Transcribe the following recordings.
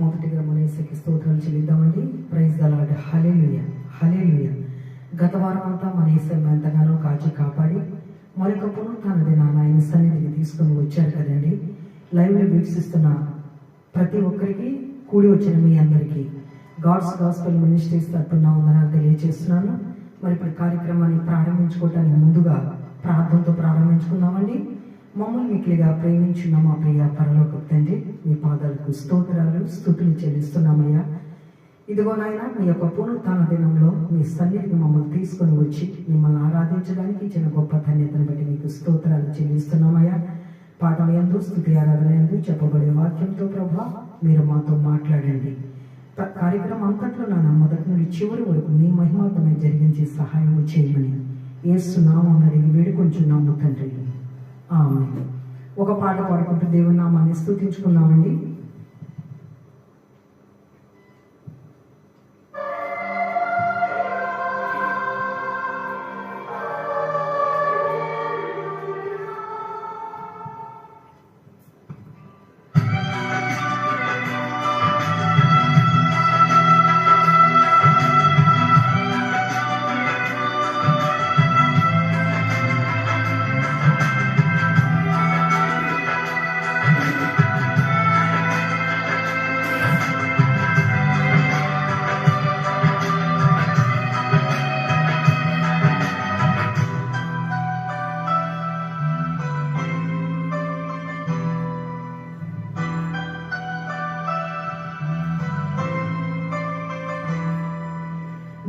మొదటిగా మన యేసుకి స్తోత్రాలు చెల్లిద్దామండి. Praise the Lord. Hallelujah, hallelujah. గత వారం అంతా మన యేసయ్య ఎంతగానో కాచి కాపాడి మరొక పునరుత్థాన దినాన ఆయన సన్నిధికి తీసుకొని వచ్చారు కదండి. లైవ్లో వీక్షిస్తున్న ప్రతి ఒక్కరికి, కూడి వచ్చిన మీ అందరికీ గాడ్స్ గాస్పెల్ మినిస్ట్రీస్ తరపున వందనాలు తెలియజేస్తున్నాను. మరి ఇప్పుడు కార్యక్రమాన్ని ప్రారంభించుకోవటానికి ముందుగా ప్రార్థనతో ప్రారంభించుకుందామండి. మమ్మల్ని మిక్కిలిగా ప్రేమించున్న మా ప్రియ పరలోక తండ్రి, మీ పాదాలకు స్తోత్రాలు స్తుతులు చెల్లిస్తున్నామయ్యా. ఇదిగో నాయన, మీ యొక్క పునరుత్థాన దినంలో మీ సన్నిధికి మమ్మల్ని తీసుకొని వచ్చి మిమ్మల్ని ఆరాధించడానికి ఇచ్చిన గొప్ప ధన్యతను బట్టి మీకు స్తోత్రాలు చెల్లిస్తున్నామయ్యా. పాటల యందు, స్తుతి ఆరాధన యందు చెప్పబడే వాక్యంతో ప్రభా మీరు మాతో మాట్లాడండి. కార్యక్రమం అంతట్లో నాన్న మొదటి నుండి చివరి వరకు మీ మహిమార్థమై జరిగించి సహాయం చేయమని యేసు నామమున అడిగి వేడుకొంచున్నాము తండ్రి, ఆమేన్. ఒక పాట పాడుకుంటూ దేవుని నామాన్ని స్తుతించుకున్నామండి.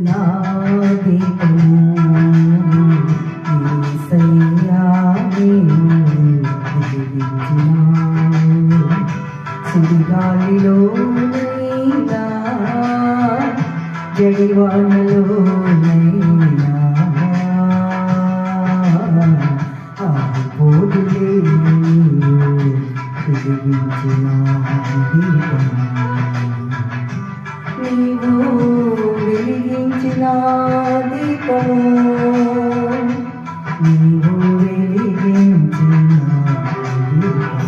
నా దీపము యేసయ్యా నీవు వెలిగించినావు, సుడిగాలిలోనైనా జడివానలోనైనా ఆగిపోదులే నీవు వెలిగించిన దీపము. నీవు వెలిగించిన దీపము, నీవు వెలిగించిన దీపము.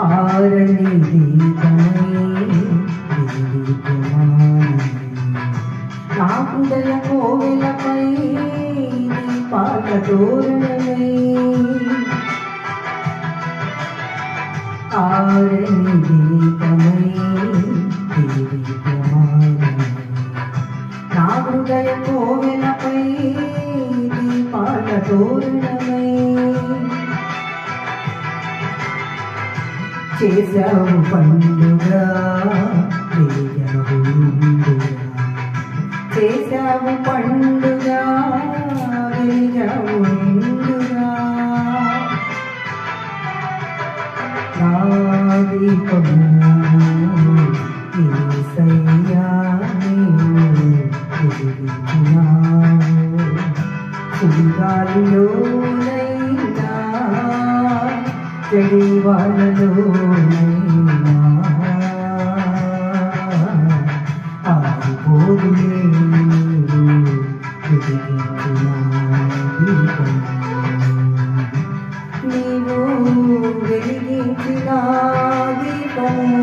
ఆరని దీపమై దీపమానమై నా హృదయ కోవెలపై దీపాల తోరణమై. ఆరని దీపమై దీపమానమై నా హృదయ కోవెలపై దీపాల తోరణమై. చేశావు పండుగ వెలిగావు ముందుగా, చేశావు పండుగ వెలిగావు ముందుగా. నా దీపము యేసయ్యా నీవు వెలిగించినావు, సుడిగాలిలోనైనా జడివానలోనైనా ఆగిపోదులే నీవు వెలిగించిన దీపము. నీవు వెలిగించిన దీపము,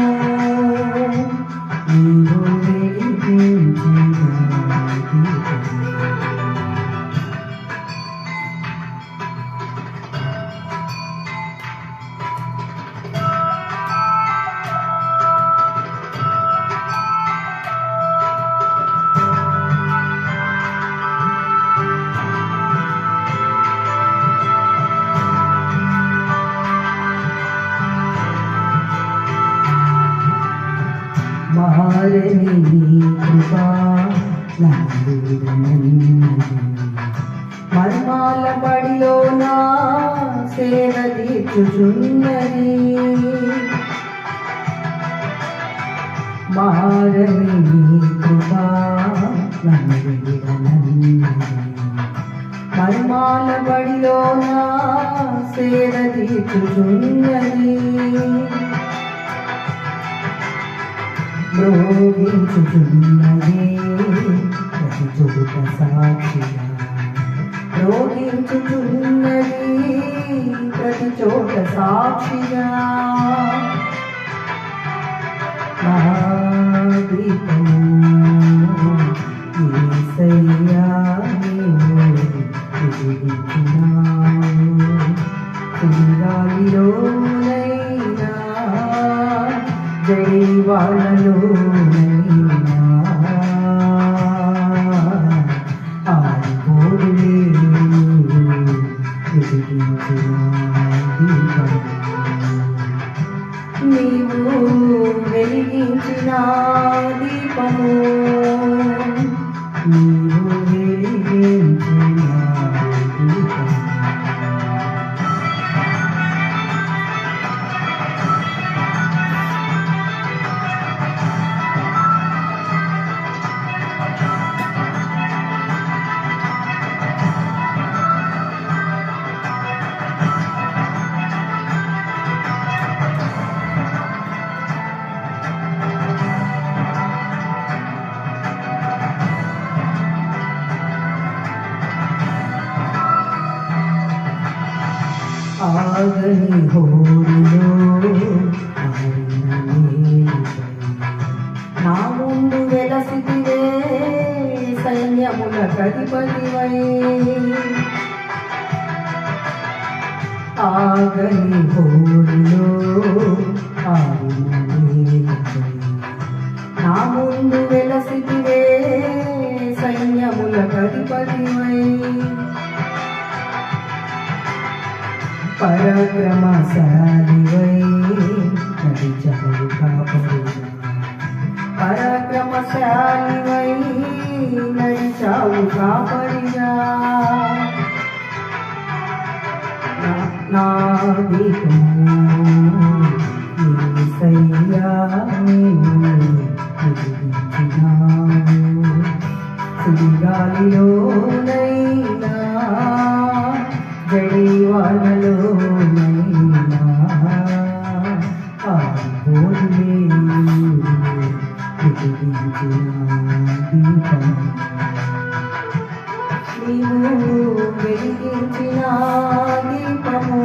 నీవు వెలిగించిన దీపము. మారని కృపా మర్మాల పడి బడిలోన సేద తీర్చుచున్నది. మారని కృపా నన్ను విడనన్నది. మర్మాల బడిలోన సేద తీర్చుచున్నది. రోగించుచున్నది ప్రతి చోట సాక్షిగా. రోగించుచున్నది ప్రతి చోట సాక్షిగా. నా దీపము యేసయ్యా నీవు వెలిగించినావు. గాలిలోనైనా జడివానలోనైనా ఆరిపోదులే వెలిగించిన దీపము. నీవు వెలిగించిన దీపము. నీవు వెలిగించిన దీపము. ఆగని హోరులో ఆరిన నీవై నా ముందు వెలసితివే సైన్యముల అధిపతివై. ఆగని హోరులో ఆరిన నీవై నా ముందు వెలసితివే సైన్యముల అధిపతివై. పరాక్రమశాలివై నడిచావు కాపాడినా. పరాక్రమశాలివై నడిచావు కాపాడినా. నా దీపము యేసయ్యా నీవు వెలిగించినావు. సుడిగాలిలోనైనా జడివానలోనైనా ఆరిపోదులే వెలిగించిన దీపము. నీవు వెలిగించిన దీపము.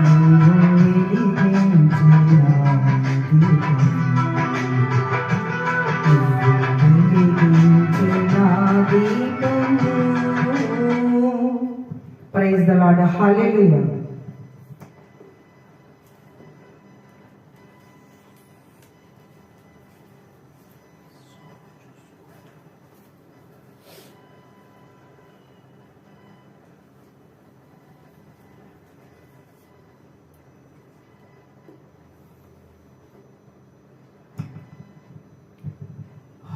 నీవు వెలిగించిన దీపము. వెలిగించిన దీపము. Praise the Lord. Hallelujah.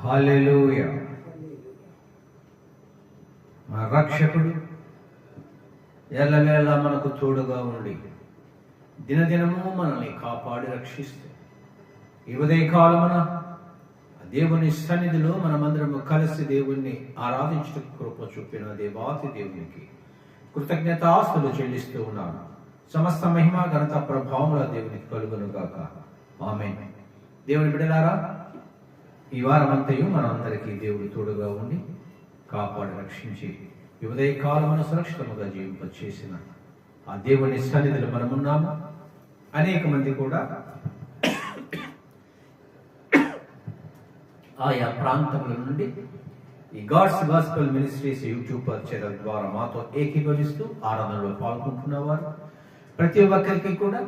హల్లెలూయా. మన రక్షకుడు ఎల్లవేళ మనకు తోడుగా ఉండి దినదినము మనల్ని కాపాడి రక్షిస్తూ ఈ ఉదయకాలమున దేవుని సన్నిధిలో మనమందరము కలిసి దేవుణ్ణి ఆరాధించడానికి కృప చూపిన దేవాతి దేవునికి కృతజ్ఞతాస్తులు చెల్లిస్తూ ఉన్నాను. సమస్త మహిమ ఘనత ప్రభావముల దేవునికి కలుగును గాక. ఆమేన్. దేవుని బిడ్డలారా, ఈ వారమంతయు మనందరికీ దేవుడు తోడుగా ఉండి కాపాడి రక్షించి ఈ ఉదయకాలమున సురక్షితముగా జీవింపచేసిన ఆ దేవుని సన్నిధిలో మనమున్నాము. అనేక మంది కూడా ఆయా ప్రాంతముల నుండి ఈ God's gospel ministries YouTube channel ద్వారా మాతో ఏకీభవిస్తూ ఆరాధనలో పాల్గొంటున్నవారు ప్రతి ఒక్కరికి కూడా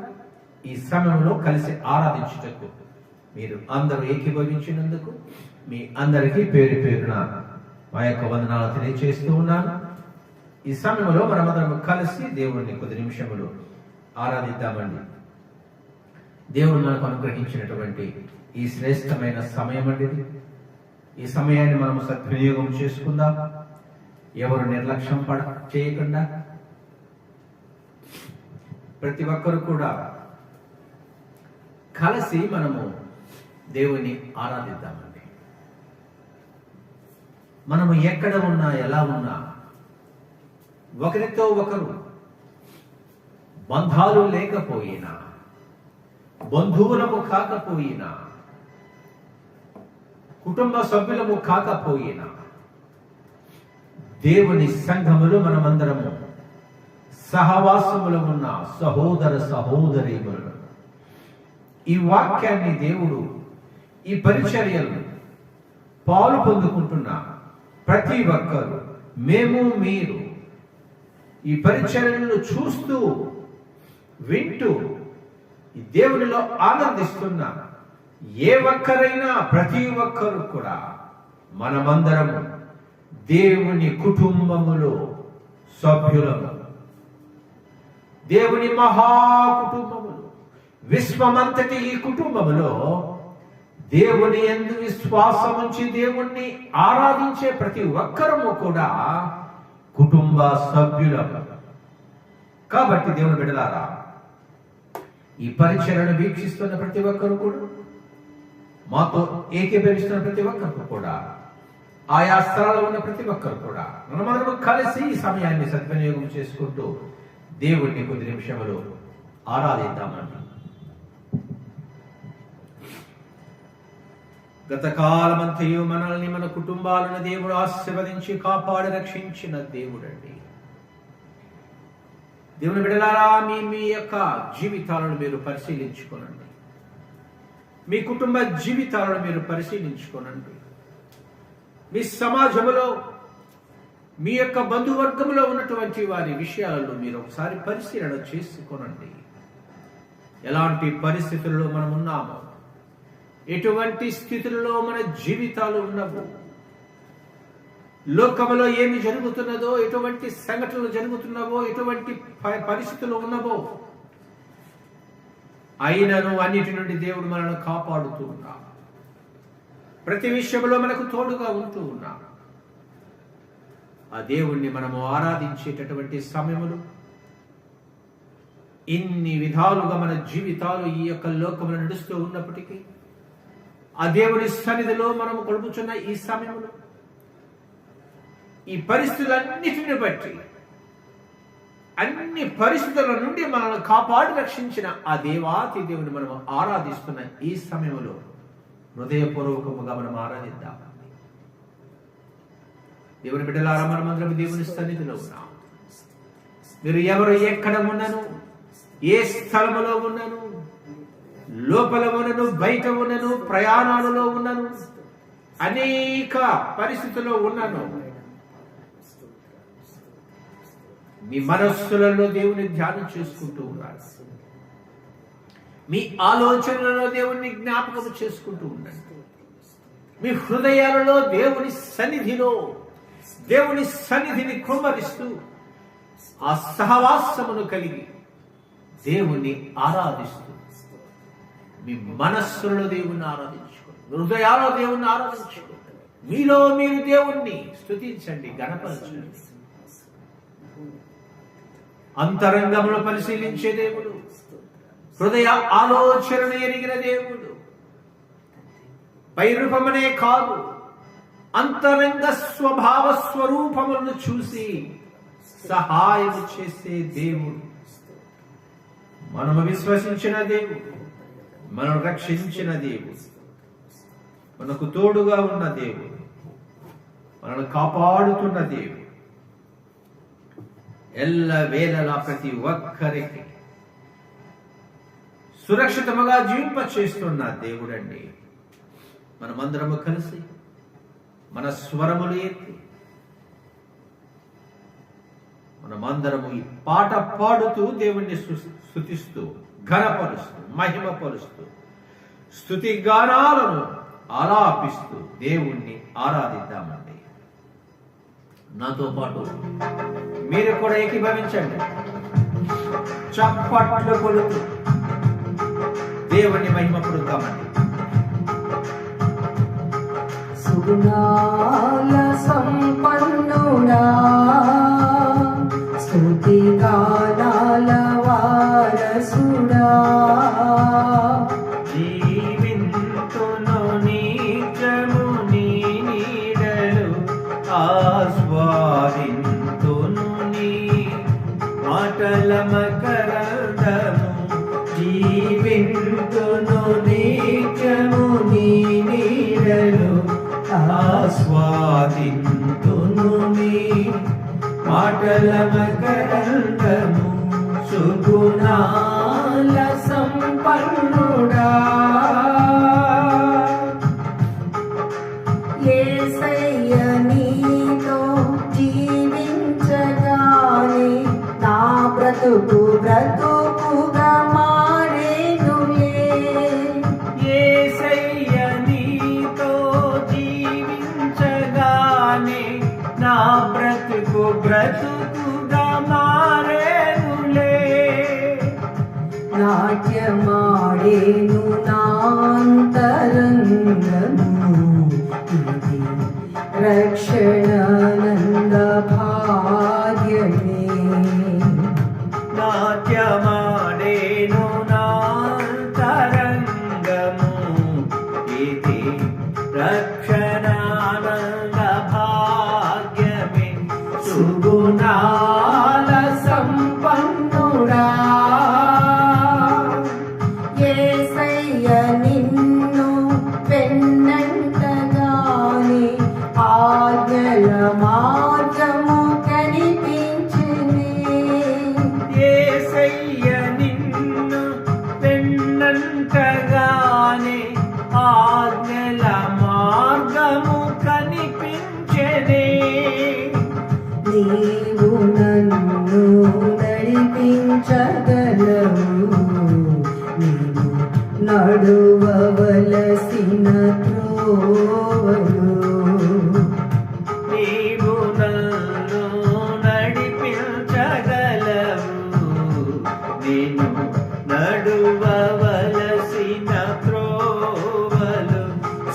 ఈ సమయంలో కలిసి ఆరాధించుటకు మీరు అందరూ ఏకీభవించినందుకు మీ అందరికీ పేరు పేరున మా యొక్క వందనాలు తెలియజేస్తూ ఉన్నాను. ఈ సమయంలో మనమందరం కలిసి దేవుడిని కొద్ది నిమిషములు ఆరాధిద్దామండి. దేవుడు మనకు అనుగ్రహించినటువంటి ఈ శ్రేష్టమైన సమయం అండి. ఈ సమయాన్ని మనము సద్వినియోగం చేసుకుందాం. ఎవరు నిర్లక్ష్యం చేయకుండా ప్రతి ఒక్కరు కూడా కలిసి మనము దేవుని ఆరాధిద్దామండి. మనము ఎక్కడ ఉన్నా ఎలా ఉన్నా ఒకరితో ఒకరు బంధాలు లేకపోయినా, బంధువులము కాకపోయినా, కుటుంబ సభ్యులము కాకపోయినా, దేవుని సంఘములు మనమందరము సహవాసములు ఉన్న సహోదర సహోదరీములు ఈ వాక్యాన్ని దేవుడు ఈ పరిచర్యలు పాలు పొందుకుంటున్న ప్రతి ఒక్కరు, మేము మీరు ఈ పరిచర్యలను చూస్తూ వింటూ ఈ దేవునిలో ఆనందిస్తున్న ఏ ఒక్కరైనా ప్రతి ఒక్కరు కూడా మనమందరము దేవుని కుటుంబములో సభ్యులము, దేవుని మహా కుటుంబములు, విశ్వమంతటి ఈ కుటుంబములో దేవుని యందు విశ్వాసం ఉంచి దేవుణ్ణి ఆరాధించే ప్రతి ఒక్కరము కూడా కుటుంబ సభ్యులము. కాబట్టి దేవుని బిడ్డలారా, ఈ పరిచర్యను వీక్షిస్తున్న ప్రతి ఒక్కరు కూడా, మాతో ఏకీభవిస్తున్న ప్రతి ఒక్కరు కూడా, ఆయా స్థలాల్లో ఉన్న ప్రతి ఒక్కరు కూడా మనమందరం కలిసి ఈ సమయాన్ని సద్వినియోగం చేసుకుంటూ దేవుణ్ణి కొద్ది నిమిషములు ఆరాధిద్దామంట. గత కాలమంతయు మనల్ని మన కుటుంబాలను దేవుడు ఆశీర్వదించి కాపాడి రక్షించిన దేవుడండి. దేవుని బిడ్డలారా, మీ యొక్క జీవితాలను మీరు పరిశీలించుకోనండి. మీ కుటుంబ జీవితాలను మీరు పరిశీలించుకోనండి. మీ సమాజంలో, మీ యొక్క బంధువర్గంలో ఉన్నటువంటి వారి విషయాలలో మీరు ఒకసారి పరిశీలన చేసుకోనండి. ఎలాంటి పరిస్థితుల్లో మనం ఉన్నామో, ఎటువంటి స్థితులలో మన జీవితాలు ఉన్నవో, లోకములో ఏమి జరుగుతున్నదో, ఎటువంటి సంఘటనలు జరుగుతున్నవో, ఎటువంటి పరిస్థితులు ఉన్నవో, అయినను అన్నిటి నుండి దేవుడు మనల్ని కాపాడుతూ ఉన్నాడు. ప్రతి విషయంలో మనకు తోడుగా ఉంటూ ఉన్నాడు. ఆ దేవుణ్ణి మనము ఆరాధించేటటువంటి సమయములు, ఇన్ని విధాలుగా మన జీవితాలు ఈ యొక్క లోకములో నడుస్తూ ఉన్నప్పటికీ, ఆ దేవుని సన్నిధిలో మనము గడుపుచున్న ఈ సమయంలో, ఈ పరిస్థితులన్నిటిని బట్టి, అన్ని పరిస్థితుల నుండి మనల్ని కాపాడి రక్షించిన ఆ దేవాతి దేవుని మనం ఆరాధిస్తున్న ఈ సమయంలో హృదయపూర్వకముగా మనం ఆరాధిద్దాం. దేవుని బిడ్డలారా, మనమందరం దేవుని సన్నిధిలో ఉన్నాం. మీరు ఎవరు ఎక్కడ ఉన్నను, ఏ స్థలములో ఉన్నను, లోపల ఉన్నను, బయట ఉన్నను, ప్రయాణాలలో ఉన్నను, అనేక పరిస్థితుల్లో ఉన్నను, మీ మనస్సులలో దేవుని ధ్యానం చేసుకుంటూ ఉన్నారు. మీ ఆలోచనలలో దేవుణ్ణి జ్ఞాపకం చేసుకుంటూ ఉండండి. మీ హృదయాలలో దేవుని సన్నిధిని కుమ్మరిస్తూ ఆ సహవాసమును కలిగి దేవుణ్ణి ఆరాధిస్తూ, మీ మనస్సులలో దేవుణ్ణి ఆరాధించుకోండి, హృదయాలలో దేవుణ్ణి ఆరాధించుకోండి. మీలో మీరు దేవుణ్ణి స్తుతించండి, గణపరచండి. అంతరంగమును పరిశీలించే దేవుడు, హృదయ ఆలోచనను ఎరిగిన దేవుడు, పైరూపమనే కాదు, అంతరంగ స్వభావ స్వరూపములను చూసి సహాయము చేసే దేవుడు, మనము విశ్వసించిన దేవుడు, మనను రక్షించిన దేవుడు, మనకు తోడుగా ఉన్న దేవుడు, మనను కాపాడుతున్న దేవుడు, ఎల్ల వేళలా ప్రతి ఒక్కరికి సురక్షితముగా జీవింప చేస్తున్న దేవుడండి. మనమందరము కలిసి మన స్వరములు ఎత్తి మనమందరము ఈ పాట పాడుతూ దేవుణ్ణి స్తుతిస్తూ, ఘనపరుస్తూ, మహిమపరుస్తూ, స్తుతి గానాలను ఆలాపిస్తూ దేవుణ్ణి ఆరాధిద్దామండి. నాతో పాటు మీరు కూడా ఏకీభవించండి. చప్పట్లు కొడుతూ దేవుణ్ణి మహిమపరుద్దామండి. సుగుణాల సంపన్నుడా, స్తుతి గానాల వారసుడా, జీవింతును నిత్యము నీ నీడలు, ఆస్వాదింతును నీ మాటల మకరందము. జీవింతును నిత్యము నీ నీడలు, ఆస్వాదింతును నీ మాటల మకరందము. సుగుణాల సంపన్నుడా, యేసయ్య నీతో జీవించగానే నా బ్రతుకు బ్రతుకుగా మారేనులే. యేసయ్య నీతో జీవించగానే నా బ్రతుకు బ్రతుకుగా మారేనులే. నాట్యమాడేను నాంతరంగము, ఇది రక్షణానంద భాగ్యమే. నాట్యమాడేను నాంతరంగము, ఇది రక్షణానంద భాగ్యమే. సుగుణాల సంపన్నుడా, యేసయ్య నిన్ను వెన్నంటగానే ఆజ్ఞల మార్గము కనిపించినే. యేసయ్య నిన్ను వెన్నంటగానే ఆజ్ఞల మార్గము కనిపించెనే. నీవు నన్ను నడిపించగలవు, నీవు నడువవలసిన త్రోవలు. నీవు నన్ను నడిపించగలవు, నేను నడువవలసిన త్రోవలు.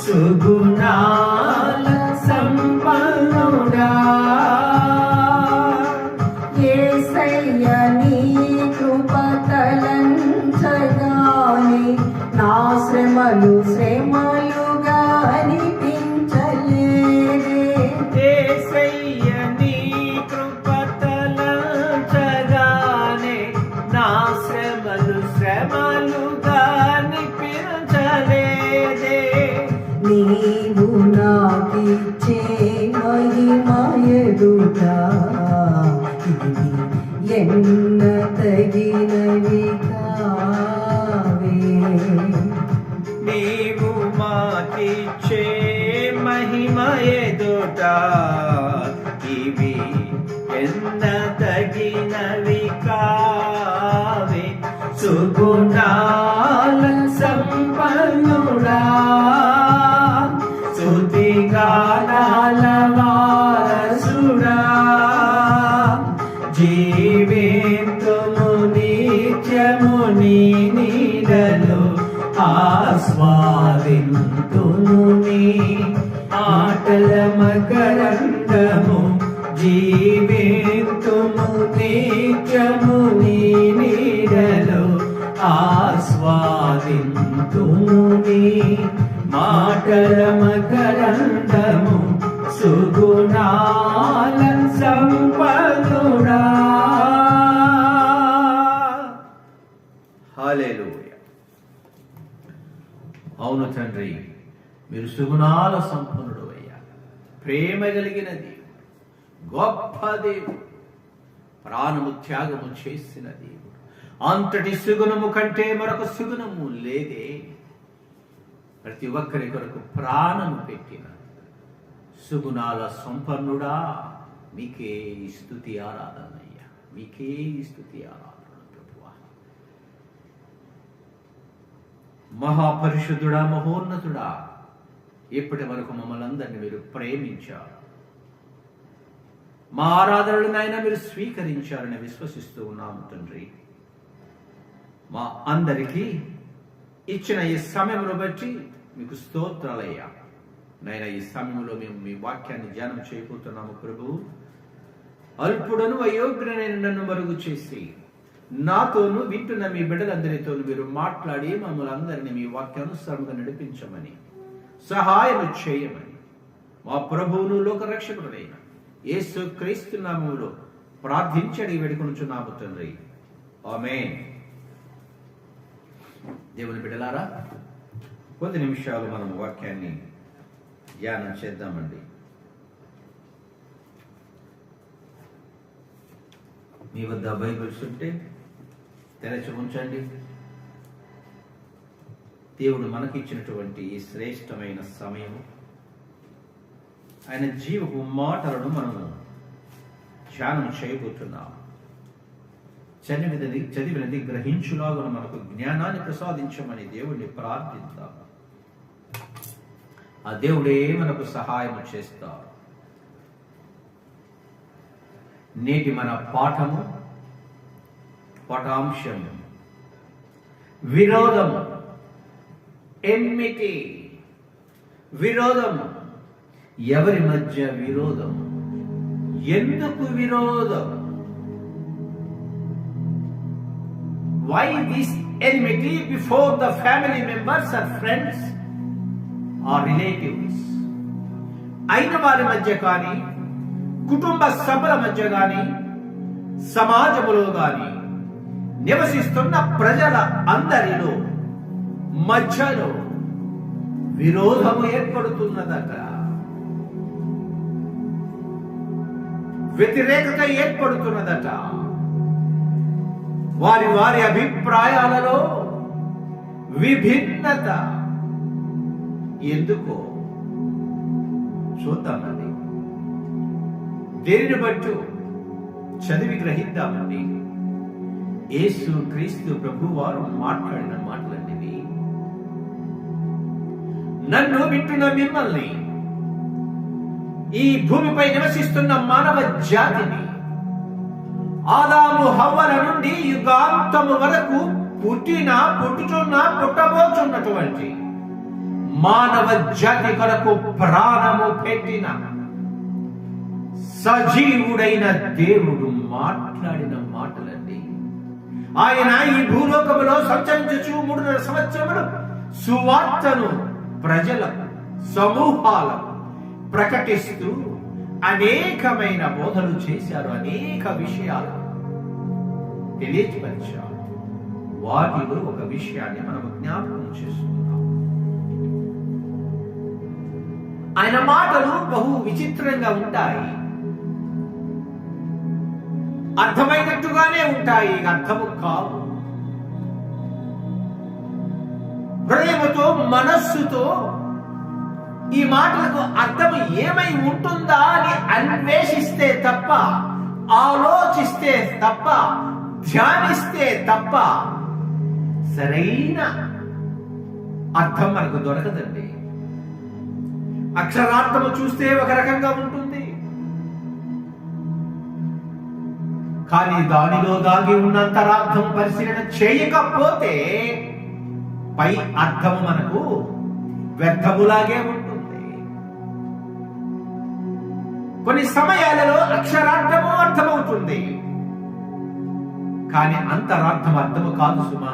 సుగుణాల సంపన్నుడా, యేసయ్య నీ కృప తలంచగానే నా శ్రమలు శ్రమలుగా అనిపించలేదే. యేసయ్య నీ కృప తలంచగానే నా శ్రమలు శ్రమలుగా అనిపించలేదే. నీవు నాకిచ్చే మహిమ ఎదుట ఇవి ఎన్న తగినవి కావే. నీవు మాకిచ్చే మహిమ ఎదుట ఇవి ఎన్న తగినవి కావే. సుగుణాల సంపన్నుడా, స్తుతి గానాల వారసుడా, జీవింతుము నిత్యము నీ నీడలు, ఆస్వాదింతును నీ ఆటల మకరందము. జీవింతుము నిత్యము నీ నీడలు, ఆస్వాదింతును నీ మాటల మకరందము. సుగుణాల సంపన్నుడా. హల్లెలూయా. అవును తండ్రి, మీరు సుగుణాల సంపన్నుడు అయ్యా. ప్రేమ కలిగిన దేవుడు, గొప్ప దేవుడు, ప్రాణము త్యాగము చేసిన దేవుడు. అంతటి సుగుణము కంటే మరొక సుగుణము లేదే. ప్రతి ఒక్కరి కొరకు ప్రాణము పెట్టిన సుగుణాల సంపన్నుడా, మీకే ఈ స్తుతి ఆరాధన అయ్యా, మీకే ఈ స్తుతి ఆరాధన ప్రభువా. మహాపరిశుద్ధుడా, మహోన్నతుడా, ఇప్పటి వరకు మమ్మల్ని అందరినీ మీరు ప్రేమించారు. మా ఆరాధనలు నాయన మీరు స్వీకరించారని విశ్వసిస్తూ ఉన్నాము తండ్రి. మా అందరికీ ఇచ్చిన ఈ సమయమును బట్టి మీకు స్తోత్రాలయ్యా. నైనా ఈ సమయంలో మేము మీ వాక్యాన్ని ధ్యానం చేయబోతున్నాము ప్రభు. అల్పుడను అయోగ్యుడనైన నన్ను మరుగు చేసి నాతోనూ వింటున్న మీ బిడ్డలందరితోనూ మీరు మాట్లాడి మమ్మల్ని అందరినీ మీ వాక్యానుసారంగా నడిపించమని, సహాయం చేయమని మా ప్రభువును లోకరక్షకుడైన యేసు క్రీస్తు నామములో ప్రార్థించడి వేడుకొనుచున్నాము తండ్రి. ఆమేన్. దేవుని బిడ్డలారా, కొద్ది నిమిషాలు మనం వాక్యాన్ని ధ్యానం చేద్దామండి. మీ వద్ద బైబిల్స్ ఉంటే తెరచి ఉంచండి. దేవుడు మనకిచ్చినటువంటి ఈ శ్రేష్టమైన సమయము, ఆయన జీవపు మాటలను మనము ధ్యానం చేయబోతున్నాం. చదివినది గ్రహించులాగా మనకు జ్ఞానాన్ని ప్రసాదించమని దేవుడిని ప్రార్థిద్దాం. ఆ దేవుడే మనకు సహాయం చేస్తారు. నేటి మన పాఠాంశము విరోధము, ఎన్మిటి. విరోధము. ఎవరి మధ్య విరోధం? ఎందుకు విరోధం? Why this enmity before the family members or friends or relatives? అయిన వారి మధ్య కానీ, కుటుంబ సభ్యుల మధ్య కానీ, సమాజములో కానీ, నివసిస్తున్న ప్రజల అందరిలో మధ్యలో విరోధము ఏర్పడుతున్నదట. వ్యతిరేకత ఏర్పడుతున్నదట. వారి వారి అభిప్రాయాలలో విభిన్నత. ఎందుకో చూద్దామండి. దేనిని బట్టి చదివి గ్రహిద్దామండి. యేసు క్రీస్తు ప్రభు వారు మాట్లాడిన మాటలన్నీ, నన్ను వింటున్న మిమ్మల్ని, ఈ భూమిపై నివసిస్తున్న మానవ జాతిని, ఆదాము హవ్వల నుండి యుగాంతము వరకు పుట్టబోచున్నటువంటి మానవ జాతి కొరకు ప్రాణము పెట్టిన సజీవుడైన దేవుడు మాట్లాడిన మాటలండి. ఆయన ఈ భూలోకములో సంచరించుచు 3.5 సంవత్సరములు సువార్తను ప్రజలకు, సమూహాలకు ప్రకటిస్తూ అనేకమైన బోధలు చేశారు. అనేక విషయాలు తెలియపరిచారు. వాటిలో ఒక విషయాన్ని మనం జ్ఞాపకం చేసుకుందాం. ఆయన మాటలు బహు విచిత్రంగా ఉంటాయి. అర్థమైనట్టుగానే ఉంటాయి, అర్థము కావు. హృదయముతో, మనస్సుతో ఈ మాటలకు అర్థం ఏమై ఉంటుందా అని అన్వేషిస్తే తప్ప, ఆలోచిస్తే తప్ప, ధ్యానిస్తే తప్ప సరైన అర్థం మనకు దొరకదండి. అక్షరార్థము చూస్తే ఒక రకంగా ఉంటుంది, కానీ దానిలో దాగి ఉన్న అంతరార్థం పరిశీలన చేయకపోతే పై అర్థము మనకు వ్యర్థములాగే ఉంటుంది. కొన్ని సమయాలలో అక్షరార్థము అర్థమవుతుంది, కానీ అంతరార్థం అర్థము కాదు సుమా.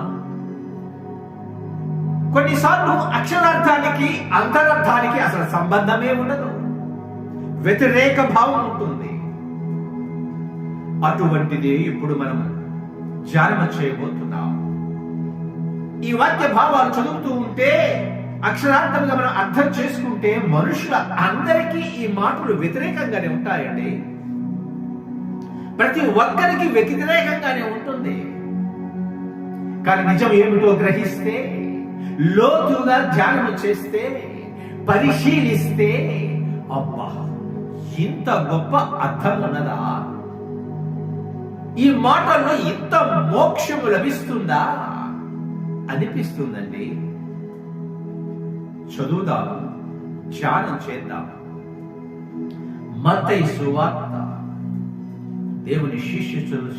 కొన్నిసార్లు అక్షరార్థానికి అంతరార్థానికి అసలు సంబంధమే ఉండదు, వ్యతిరేక భావం ఉంటుంది. అటువంటిది ఇప్పుడు మనం ధ్యానం చేయబోతున్నాం. ఈ వాక్య భావాలు చదువుతూ ఉంటే, అక్షరార్థంగా మనం అర్థం చేసుకుంటే మనుషుల అందరికీ ఈ మాటలు వ్యతిరేకంగానే ఉంటాయండి. ప్రతి ఒక్కరికి వ్యతిరేకంగానే ఉంటుంది. కానీ నిజం ఏమిటో గ్రహిస్తే, లోతుగా ధ్యానం చేస్తే, పరిశీలిస్తే, అబ్బా ఇంత గొప్ప అర్థం ఉన్నదా, ఈ మాటల్లో ఇంత మోక్షము లభిస్తుందా అనిపిస్తుందండి. చదువుదాం, ధ్యానం చేద్దాం. మత్తయి సువార్త, దేవుని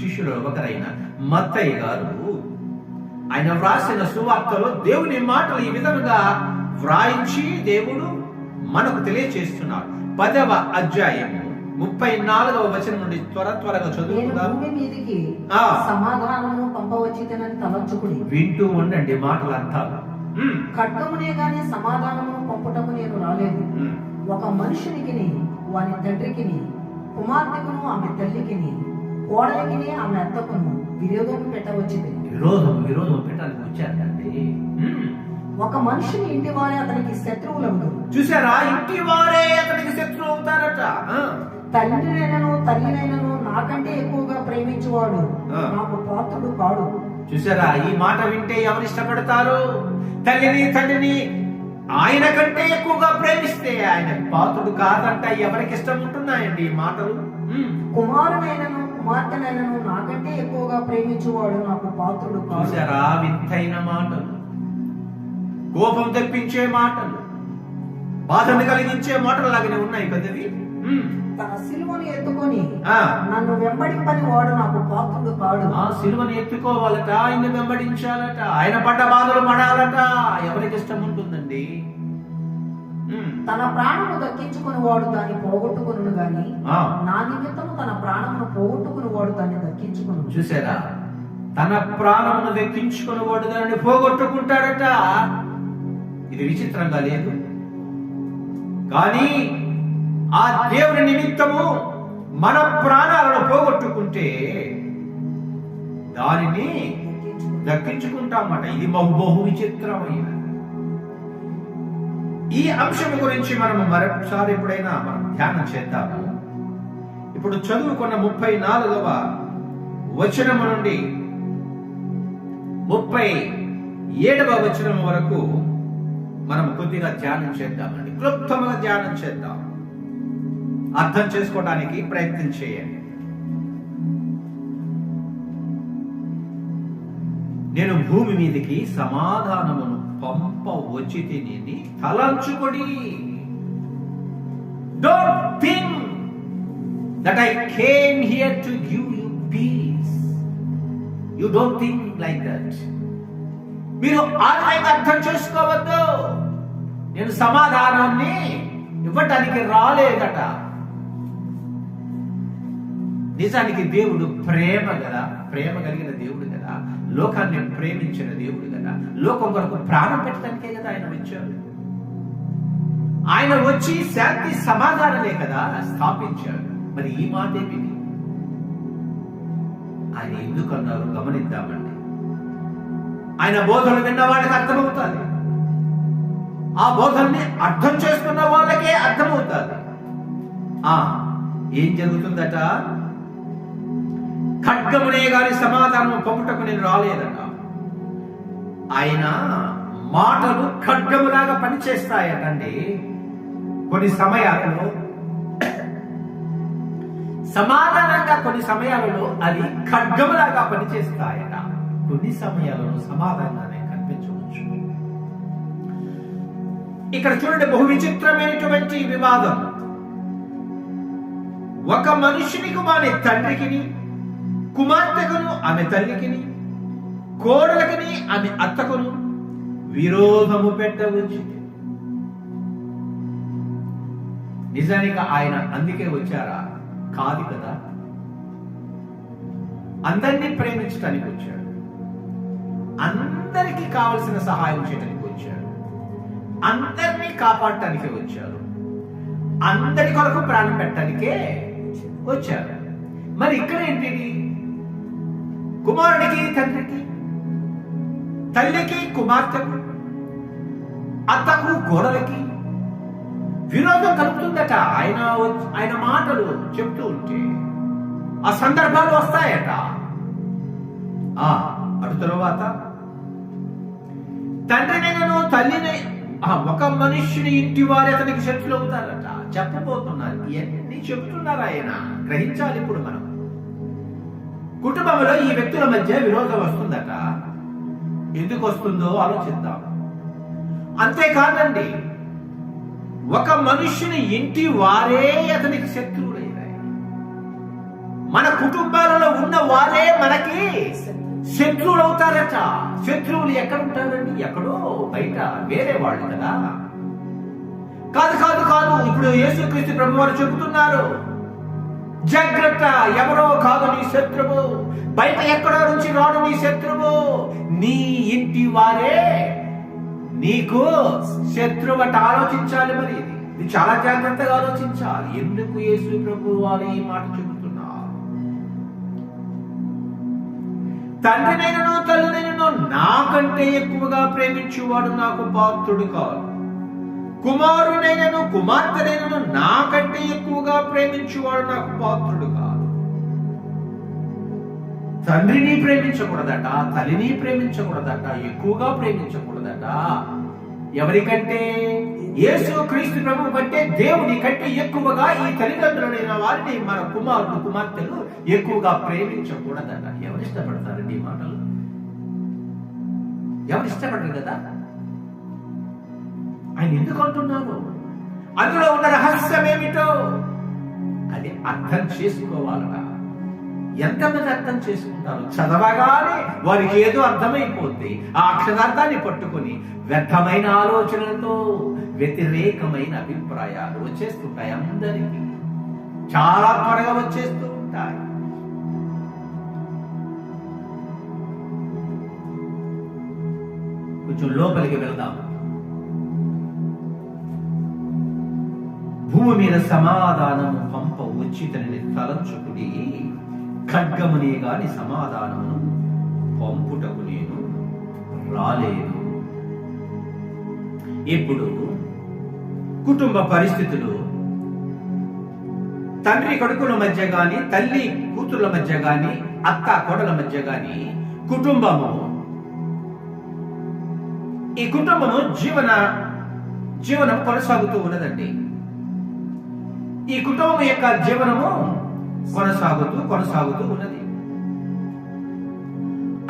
శిష్యులలో ఒకరైన మత్తయి గారు ఆయన వ్రాసిన సువార్తలో దేవుని మాటలు ఈ విధంగా వ్రాయించి దేవుడు మనకు తెలియచేస్తున్నారు. 10వ అధ్యాయము 34వ వచనం నుండి త్వరగా నేను చదువుకుందాం. భూమి మీదికి ఆ. సమాధానము పంపవచ్చితనని తలంచుకుని వింటూ ఉండండి మాటలంతా. ఖడ్గమునే గాని సమాధానమును పంపుటకు నేను రాలేదు. ఒక మనుషునికి వాని తండ్రికిని, కుమార్తెకును ఆమె తల్లికిని, కోడలికిని ఆమె అత్తకును విరోధం పెట్టవచ్చింది. విరోధం పెట్టడానికి వచ్చారండి. ఒక మనిషిని ఇంటి వారే అతనికి శత్రువులు. చూసారా, ఇంటి వారే అతనికి శత్రువు అవుతారట. తండ్రినైనను తల్లినైనను నాకంటే ఎక్కువగా ప్రేమించువాడు నాకు పాత్రుడు కాడు. చూసారా, ఈ మాట వింటే ఎవరు ఇష్టపడతారు? తల్లిని తండ్రిని ఆయన కంటే ఎక్కువగా ప్రేమిస్తే ఆయన పాత్రుడు కాదంట. ఎవరికి ఇష్టం ఉంటున్నాయండి ఈ మాటలు? కుమారునైనను కుమార్తెనైనను నాకంటే ఎక్కువగా ప్రేమించువాడు నాకు పాత్రుడు కాదు. చూసారా, వింతైన మాటలు, కోపం తెప్పించే మాటలు, బాధను కలిగించే మాటలు లాగానే ఉన్నాయి కదవి. తన సిలువను ఎత్తుకొని నన్ను వెంబడింపని వాడు నాకు పాత్రుడు కాడు. ఆ సిలువను ఎత్తుకోవాలట, ఆయన వెంబడించాలట, ఆయన పడ్డ బాధలు పడాలట. ఎవరికి ఇష్టం ఉంటుందండి? తన ప్రాణమును దక్కించుకుని వాడు దాన్ని పోగొట్టుకును గాని నా నిమిత్తము తన ప్రాణమును పోగొట్టుకుని వాడు దాన్ని దక్కించుకును. చూసారా, తన ప్రాణమును దక్కించుకుని వాడు దాన్ని పోగొట్టుకుంటాడట. ఇది విచిత్రంగా లేదు? కానీ ఆ దేవుని నిమిత్తము మన ప్రాణాలను పోగొట్టుకుంటే దానిని దక్కించుకుంటామట. ఇది బహు విచిత్రమైన ఈ అంశం గురించి మనము మరొకసారి ఎప్పుడైనా మనం ధ్యానం చేద్దాము. ఇప్పుడు చదువుకున్న 34వ వచనము నుండి 37వ వచనం వరకు మనం కొద్దిగా ధ్యానం చేద్దామండి. క్లుప్తంగా ధ్యానం చేద్దాం, అర్థం చేసుకోవడానికి ప్రయత్నం చేయండి. నేను భూమి మీదకి సమాధానమును పంపవచ్చి తిని తలంచుకొని. Don't think that I came here to give you peace. You don't think like that. మీరు ఆలయంగా అర్థం చేసుకోవద్దు. నేను సమాధానాన్ని ఇవ్వటానికి రాలేదట. నిజానికి దేవుడు ప్రేమ కదా, ప్రేమ కలిగిన దేవుడు కదా, లోకాన్ని ప్రేమించిన దేవుడు కదా, లోకం కొరకు ప్రాణం పెట్టడానికే కదా ఆయన వచ్చాడు. ఆయన వచ్చి శాంతి సమాధానమే కదా స్థాపించాడు. మరి ఈ మాట ఏమిటి? ఆయన ఎందుకన్నారు గమనిద్దామండి. ఆయన బోధనలు విన్న వాళ్ళకి అర్థమవుతుంది, ఆ బోధనని అర్థం చేసుకున్న వాళ్ళకే అర్థమవుతుంది. ఏం జరుగుతుందట? ఖడ్గమునే గాని సమాధానం పంపుటకు నేను రాలేదట. ఆయన మాటలు ఖడ్గములాగా పనిచేస్తాయటండి. కొన్ని సమయాలలో సమాధానంగా, కొన్ని సమయాలలో అది ఖడ్గములాగా పనిచేస్తాయట. కొన్ని సమయాలలో సమాధానాన్ని కనిపించవచ్చు. ఇక్కడ చూడండి, బహు విచిత్రమైనటువంటి వివాదం. ఒక మనుషునికి వాని తండ్రికిని, కుమార్తెకును ఆమె తల్లికిని, కోడలకిని ఆమె అత్తకును విరోధము పెట్టవచ్చు. నిజానికి ఆయన అందుకే వచ్చారా? కాదు కదా. అందరినీ ప్రేమించడానికి వచ్చాడు, అందరికీ కావలసిన సహాయం చేయడానికి వచ్చాడు, అందరినీ కాపాడటానికి వచ్చారు, అందరి కొరకు ప్రాణం పెట్టడానికే వచ్చారు. మరి ఇక్కడ ఏంటి? కుమారుడికి తండ్రికి, తల్లికి కుమార్తెకు, అత్తకు కోడలకి విరోధం కలుగుతుందట. ఆయన మాటలు చెప్తూ ఉంటే ఆ సందర్భాలు వస్తాయట. అటు తరువాత తండ్రినైనను తల్లిని, ఒక మనుష్యుని ఇంటి వారి అతనికి శత్రులు అవుతారట. చెప్పబోతున్నారు, ఇవన్నీ చెప్తున్నారు ఆయన. గ్రహించాలి. ఇప్పుడు మనం కుటుంబంలో ఈ వ్యక్తుల మధ్య విరోధం వస్తుందట. ఎందుకు వస్తుందో ఆలోచిద్దాం. అంతేకాదండి, ఒక మనుష్యుని ఇంటి వారే అతనికి శత్రువులయ్యాయి. మన కుటుంబాలలో ఉన్న వారే మనకి శత్రువులు అవుతారట. శత్రువులు ఎక్కడ ఉంటారండి? ఎక్కడో బయట వేరే వాళ్ళు కదా. కాదు కాదు కాదు, ఇప్పుడు యేసుక్రీస్తు ప్రభు వారు చెబుతున్నారు, జాగ్రత్త, ఎవరో కాదు నీ శత్రువు, బయట ఎక్కడో నుంచి రాడు నీ శత్రువు, నీ ఇంటి వారే నీకు శత్రువు అంటే ఆలోచించాలి. మరి ఇది చాలా జాగ్రత్తగా ఆలోచించాలి. ఎందుకు యేసు ప్రభు వారు ఈ మాట చెబుతున్నారు? తండ్రినైనను తల్లినైనను నాకంటే ఎక్కువగా ప్రేమించువాడు నాకు పాత్రుడు కాదు, కుమారునైనను కుమార్తెనైనను నాకంటే ఎక్కువగా ప్రేమించువాడు నాకు పాత్రుడు కాదు. తండ్రిని ప్రేమించకూడదట, తల్లిని ప్రేమించకూడదట, ఎక్కువగా ప్రేమించకూడదట. ఎవరికంటే? యేసు క్రీస్తు ప్రభు కంటే, దేవుని కంటే ఎక్కువగా ఈ తల్లిదండ్రులైన వారిని, మన కుమారులు కుమార్తెలు ఎక్కువగా ప్రేమించకూడదట. ఎవరు ఇష్టపడతారండి ఈ మాటలు? ఎవరు ఇష్టపడరు కదా. ఆయన ఎందుకు అంటున్నారు? అందులో ఉన్న రహస్యం ఏమిటో అది అర్థం చేసుకోవాలట. ఎంతమంది అర్థం చేసుకుంటారు? చదవగానే వారికి ఏదో అర్థమైపోద్ది. ఆ అక్షరార్థాన్ని పట్టుకొని వ్యర్థమైన ఆలోచనలతో వ్యతిరేకమైన అభిప్రాయాలు వచ్చేస్తుంటాయి. అందరికీ చాలా త్వరగా వచ్చేస్తూ ఉంటాయి. కొంచెం లోపలికి వెళ్దాం. భూమి మీద సమాధానము పంప ఉచితని తలంచుకుడి, ఖడ్గమునే గాని సమాధానమును పంపుటకు నేను రాలేదు. ఇప్పుడు కుటుంబ పరిస్థితులు తండ్రి కొడుకుల మధ్య గాని, తల్లి కూతుర్ల మధ్య గాని, అత్త కోడల మధ్య గాని, ఈ కుటుంబము జీవనం కొనసాగుతూ ఉన్నదండి. ఈ కుటుంబం యొక్క జీవనము కొనసాగుతూ ఉన్నది.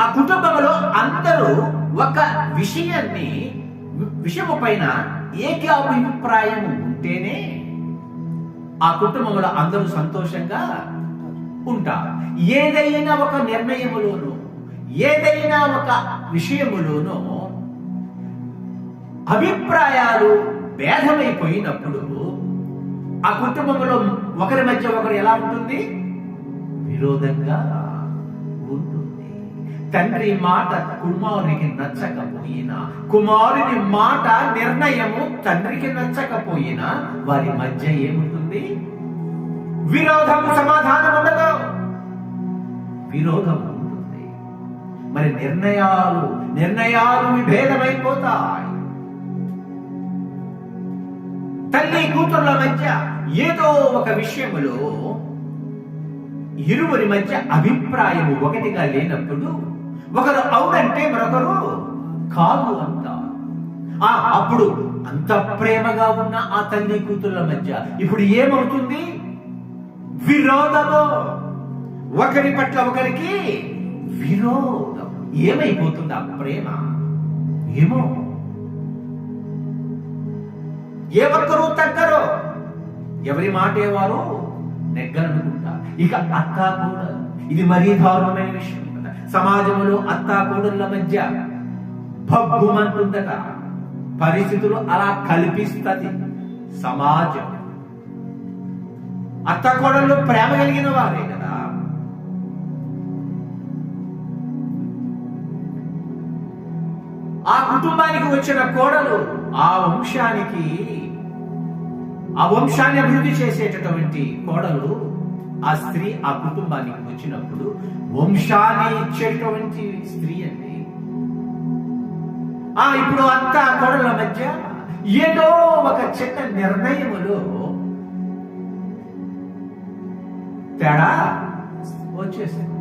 ఆ కుటుంబంలో అందరూ ఒక విషయము పైన ఏకాభిప్రాయం ఉంటేనే ఆ కుటుంబంలో అందరూ సంతోషంగా ఉంటారు. ఏదైనా ఒక నిర్ణయములోనూ, ఏదైనా ఒక విషయములోనూ అభిప్రాయాలు భేదమైపోయినప్పుడు ఆ కుటుంబంలో ఒకరి మధ్య ఒకరు ఎలా ఉంటుంది? విరోధంగా ఉంటుంది. తండ్రి మాట కుమారునికి నచ్చకపోయినా, కుమారుని మాట నిర్ణయము తండ్రికి నచ్చకపోయినా వారి మధ్య ఏముంటుంది? విరోధం. సమాధానం ఉండదు, విరోధం ఉంటుంది. మరి నిర్ణయాలు విభేదమైపోతాయి. తల్లి కూతుర్ల మధ్య ఏదో ఒక విషయములో ఇరువురి మధ్య అభిప్రాయము ఒకటిగా లేనప్పుడు ఒకరు అవునంటే మరొకరు కాదు అంటారు. అప్పుడు అంత ప్రేమగా ఉన్న ఆ తల్లి కూతుర్ల మధ్య ఇప్పుడు ఏమవుతుంది? విరోధము. ఒకరి పట్ల ఒకరికి విరోధం. ఏమైపోతుంది ఆ ప్రేమ? ఏమో, ఏ ఒక్కరూ తగ్గరు, ఎవరి మాటే వారు నెగ్గలనుకుంటారు. ఇక అత్త కోడలు, ఇది మరీ దారుణమైన విషయం కదా. సమాజంలో అత్త కోడళ్ళ మధ్య భగ్గుమంటుందట. పరిస్థితులు అలా కల్పిస్తుంది సమాజం. అత్త కోడళ్ళు ప్రేమ కలిగిన వారే కదా. ఆ కుటుంబానికి వచ్చిన కోడలు ఆ వంశాన్ని అభివృద్ధి చేసేటటువంటి కోడలు, ఆ స్త్రీ ఆ కుటుంబానికి వచ్చినప్పుడు వంశాన్ని ఇచ్చేటువంటి స్త్రీ అండి. ఇప్పుడు అత్త కోడల మధ్య ఏదో ఒక చిన్న నిర్ణయములో తేడా వచ్చేసింది.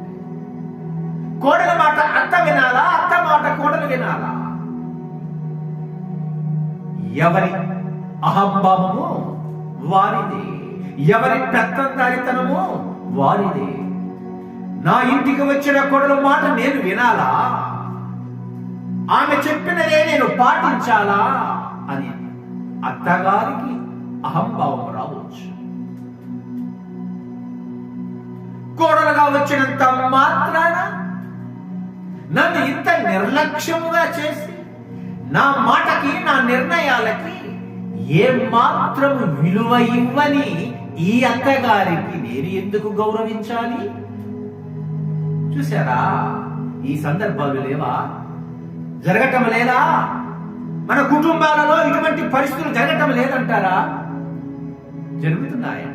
కోడల మాట అత్త వినాలా, అత్త మాట కోడలు వినాలా? ఎవరి అహంభావము వారిది, ఎవరి పెత్తందారితనము వారిది. నా ఇంటికి వచ్చిన కోడల మాట నేను వినాలా, ఆమె చెప్పినదే నేను పాటించాలా అని అత్తగారికి అహంభావం రావచ్చు. కోడలుగా వచ్చినంత మాత్రాన నన్ను ఇంత నిర్లక్ష్యముగా చేసి నా మాటకి, నా నిర్ణయాలకి ఏమాత్రము విలువ ఇవ్వని ఈ అత్తగారికి నేను ఎందుకు గౌరవించాలి? చూసారా, ఈ సందర్భాలు లేవా? జరగటం లేదా? మన కుటుంబాలలో ఇటువంటి పరిస్థితులు జరగటం లేదంటారా? జరుగుతున్నాయి.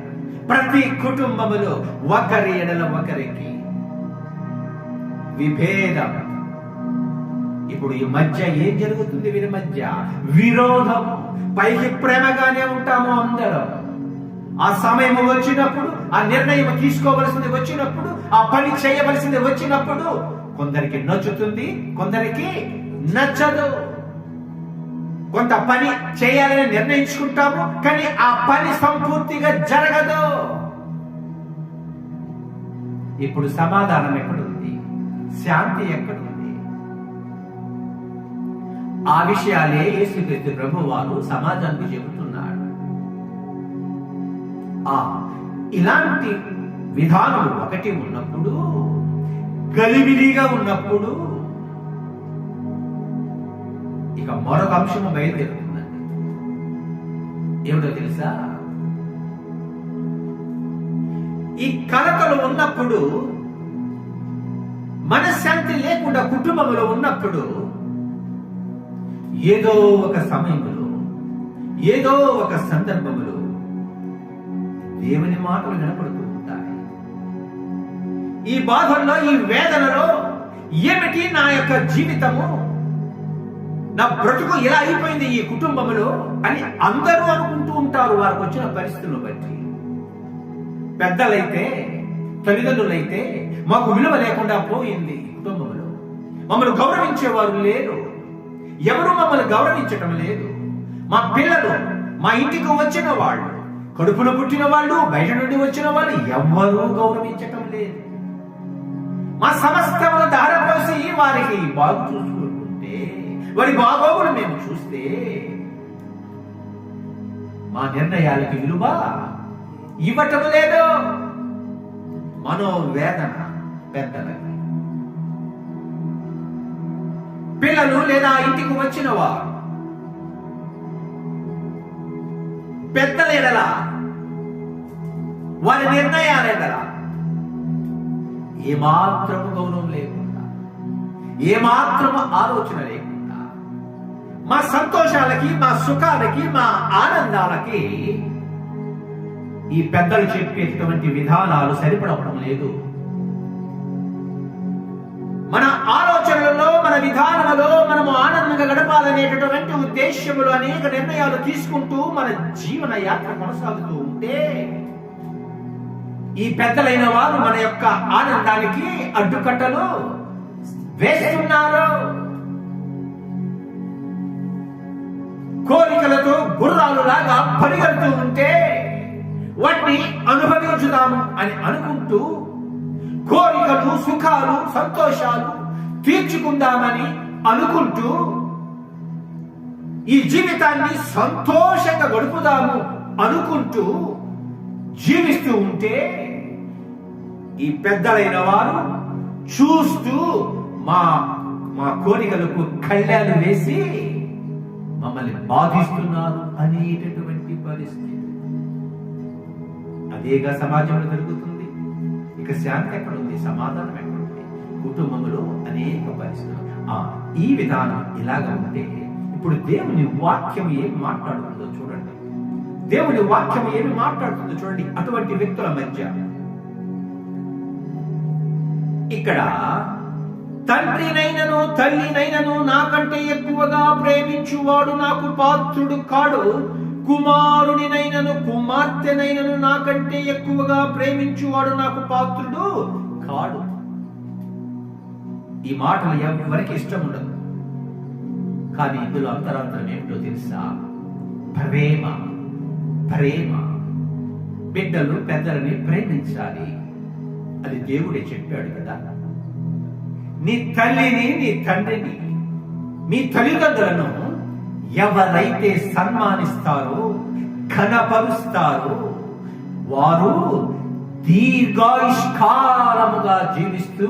ప్రతి కుటుంబములో ఒకరి ఎడల ఒకరికి విభేదం. ఇప్పుడు ఈ మధ్య ఏం జరుగుతుంది? వీరి మధ్య విరోధం. పైకి ప్రేమగానే ఉంటాము అందరం. ఆ సమయం వచ్చినప్పుడు, ఆ నిర్ణయం తీసుకోవలసింది వచ్చినప్పుడు, ఆ పని చేయవలసింది వచ్చినప్పుడు కొందరికి నచ్చుతుంది, కొందరికి నచ్చదు. కొంత పని చేయాలని నిర్ణయించుకుంటాము, కానీ ఆ పని సంపూర్తిగా జరగదు. ఇప్పుడు సమాధానం ఎక్కడుంది? శాంతి ఎక్కడుంది? ఆ విషయాలే యేసుక్రీస్తు ప్రభు వారు సమాజానికి చెబుతున్నాడు. ఇలాంటి విధానం ఒకటి ఉన్నప్పుడు, గలిబిలిగా ఉన్నప్పుడు ఇక మరొక అంశము బయలుదేరుతుందండి. ఏమిటో తెలుసా? ఈ కలకలు ఉన్నప్పుడు, మనశ్శాంతి లేకుండా కుటుంబంలో ఉన్నప్పుడు, ఏదో ఒక సమయంలో, ఏదో ఒక సందర్భంలో దేవుని మాటలు వినపడుతూ ఉంటాయి. ఈ బాధల్లో, ఈ వేదనలో ఏమిటి నా యొక్క జీవితము, నా బ్రతుకు ఇలా అయిపోయింది ఈ కుటుంబంలో అని అందరూ అనుకుంటూ ఉంటారు. వారికి వచ్చిన పరిస్థితులను బట్టి. పెద్దలైతే, తల్లిదండ్రులైతే మాకు విలువ లేకుండా పోయింది కుటుంబంలో, మమ్మల్ని గౌరవించేవారు లేరు, ఎవరు మమ్మల్ని గౌరవించటం లేదు. మా పిల్లలు, మా ఇంటికి వచ్చిన వాళ్ళు, కడుపున పుట్టిన వాళ్ళు, బయట నుండి వచ్చిన వాళ్ళు ఎవ్వరూ గౌరవించటం లేదు. మా సమస్తమును దారపోసి వారికి బాగు చూసుకుంటుంటే, వారి బాగోగులు మేము చూస్తే మా నిర్ణయాలకి విలువ ఇవ్వటం లేదు. మనోవేదన పెద్దలకి. పిల్లలు లేదా ఇంటికి వచ్చిన వారు పెద్దల ఎడల, వారి నిర్ణయాల ఎడల ఏమాత్రము గౌరవం లేకుండా, ఏమాత్రము ఆలోచన లేకుండా, మా సంతోషాలకి, మా సుఖాలకి, మా ఆనందాలకి ఈ పెద్దలు చెప్పేటువంటి విధానాలు సరిపడవడం లేదు. మన ఆలోచనలలో, మన విధానంలో మనము ఆనందంగా గడపాలనేటటువంటి ఉద్దేశ్యములు అనేక నిర్ణయాలు తీసుకుంటూ మన జీవన యాత్ర కొనసాగుతూ ఉంటే, ఈ పెద్దలైన వారు మన యొక్క ఆనందానికి అడ్డుకట్టలు వేస్తున్నారు. కోరికలతో గుర్రాలు లాగా పరిగెడుతూ ఉంటే వాటిని అనుభవించుదాము అని అనుకుంటూ, కోరికలు, సుఖాలు, సంతోషాలు తీర్చుకుందామని అనుకుంటూ, ఈ జీవితాన్ని సంతోషంగా గడుపుదాము అనుకుంటూ జీవిస్తూ ఉంటే, ఈ పెద్దలైన వారు చూస్తూ మా మా కోరికలకు కళ్ళాలు వేసి మమ్మల్ని బాధిస్తున్నారు అనేటటువంటి పరిస్థితి. అదేగా సమాజంలో జరుగుతుంది. ఇక శాంతి ఎక్కడుంది? సమాధానం ఎక్కడుంది? కుటుంబంలో అనేక పరిస్థితులు. ఈ విధానం ఇలాగా ఉంటే, ఇప్పుడు దేవుని వాక్యం ఏమి మాట్లాడుతుందో చూడండి. దేవుని వాక్యం ఏమి మాట్లాడుతుందో చూడండి. అటువంటి వ్యక్తుల మధ్య ఇక్కడ తండ్రినైనను తల్లినైనను నాకంటే ఎక్కువగా ప్రేమించువాడు నాకు పాత్రుడు కాడు, కుమారునినైనను కుమార్తెనైనను నాకంటే ఎక్కువగా ప్రేమించువాడు నాకు పాత్రుడు కాడు. ఈ మాటలు ఎవరికి ఇష్టం ఉండదు, కానీ ఇందులో అంతరాంతరం ఏమిటో తెలుసా? ప్రేమ. ప్రేమ. బిడ్డలు పెద్దలని ప్రేమించాలి, అది దేవుడే చెప్పాడు కదా. నీ తల్లిని, నీ తండ్రిని, మీ తల్లిదండ్రులను ఎవరైతే సన్మానిస్తారో, ఘనపరుస్తారో వారు దీర్ఘాయుష్కాలముగా జీవిస్తూ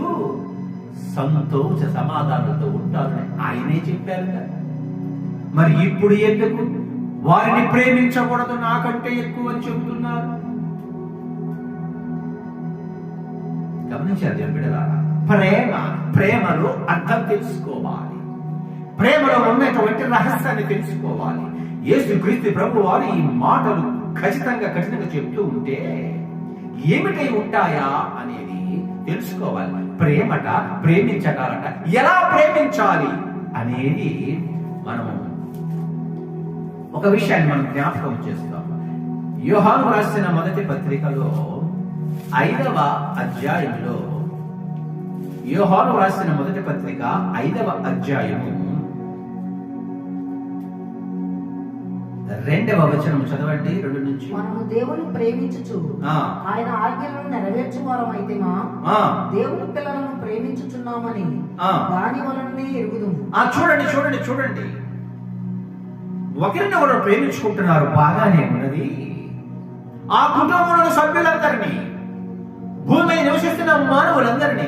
సంతోష సమాధానంతో ఉంటారని ఆయనే చెప్పారు కదా. మరి ఇప్పుడు ఎందుకు వారిని ప్రేమించకూడదు నాకంటే ఎక్కువ అని చెబుతున్నారు. గమనించారు దేవుని బిడ్డలారా, ప్రేమలో అర్థం తెలుసుకోవాలి, ప్రేమలో ఉన్నటువంటి రహస్యాన్ని తెలుసుకోవాలి. యేసుక్రీస్తు ప్రభు వారు ఈ మాటలు ఖచ్చితంగా చెప్తూ ఉంటే ఏమిటై ఉంటాయా అనేది తెలుసుకోవాలి. ప్రేమించటాలట, ఎలా ప్రేమించాలి అనేది మనము ఒక విషయాన్ని మనం జ్ఞాపకం చేస్తాం. యోహాను రాసిన మొదటి పత్రికలో 5వ అధ్యాయంలో, యోహాను రాసిన మొదటి పత్రిక 5వ అధ్యాయము 2వ వచనం చదవండి. 2 నుంచి. మనము దేవుని ప్రేమించుచు ఆయన ఆజ్ఞలను నెరవేర్చువారం అయితే దేవుని పిల్లలను ప్రేమించుచున్నామని దాని వలననే ఎరుగుదుము. చూడండి ఒకరిని ఒకరు ప్రేమించుకుంటున్నారు, బాగానే ఉన్నది. ఆ కుటుంబంలో సభ్యులందరినీ, భూమి నివసిస్తున్న మానవులందరినీ